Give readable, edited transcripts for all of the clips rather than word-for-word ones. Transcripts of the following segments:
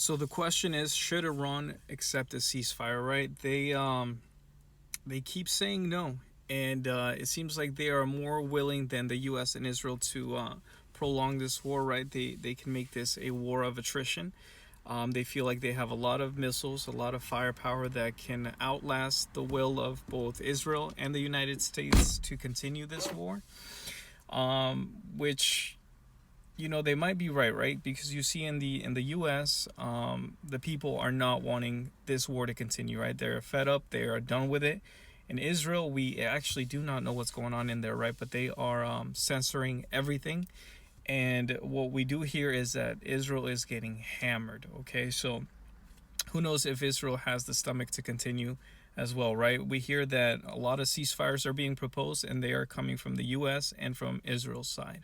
So the question is, should Iran accept a ceasefire? Right? They keep saying no, and it seems like they are more willing than the U.S. and Israel to prolong this war. Right? They can make this a war of attrition. They feel like they have a lot of missiles, a lot of firepower that can outlast the will of both Israel and the United States to continue this war. Which, they might be right, because you see in the U.S., the people are not wanting this war to continue, right? They're fed up, they are done with it. In Israel, we actually do not know what's going on in there, right? But they are censoring everything, and what we do hear is that Israel is getting hammered. Okay, so who knows if Israel has the stomach to continue as well, right? We hear that a lot of ceasefires are being proposed, and they are coming from the U.S. and from Israel's side.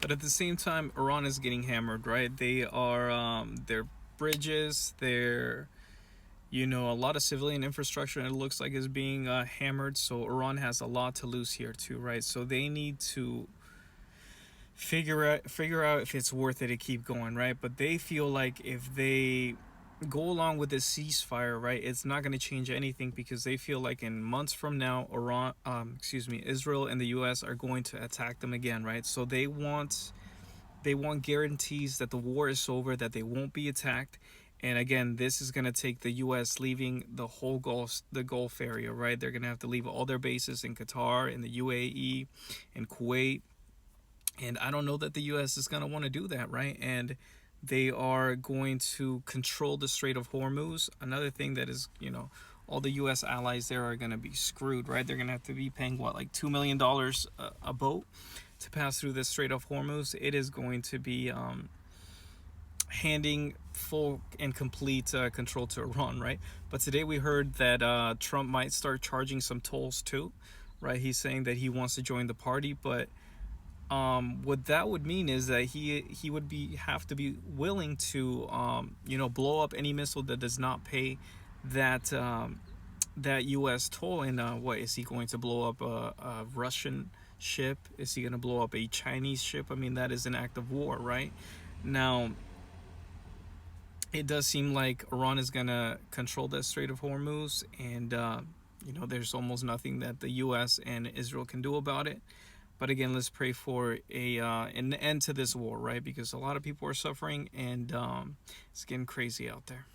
But at the same time, Iran is getting hammered, right? They are their bridges, their a lot of civilian infrastructure, and it looks like is being hammered. So Iran has a lot to lose here too, right? So they need to figure out if it's worth it to keep going, right? But they feel like if they go along with this ceasefire, right, it's not going to change anything, because they feel like in months from now, Israel and the U.S. are going to attack them again, right? So they want guarantees that the war is over, that they won't be attacked. And again, this is going to take the U.S. leaving the Gulf area, right? They're going to have to leave all their bases in Qatar, in the UAE, in Kuwait. And I don't know that the U.S. is going to want to do that, right? And they are going to control the Strait of Hormuz. Another thing that is, all the U.S. allies there are going to be screwed, right? They're going to have to be paying, like $2 million a boat to pass through the Strait of Hormuz. It is going to be handing full and complete control to Iran, right? But today we heard that Trump might start charging some tolls too, right? He's saying that he wants to join the party, but what that would mean is that he would have to be willing to blow up any missile that does not pay that U.S. toll. And what is he going to blow up a Russian ship? Is he going to blow up a Chinese ship? I mean, that is an act of war, right? Now, it does seem like Iran is going to control the Strait of Hormuz, and there's almost nothing that the U.S. and Israel can do about it. But again, let's pray for an end to this war, right? Because a lot of people are suffering, and it's getting crazy out there.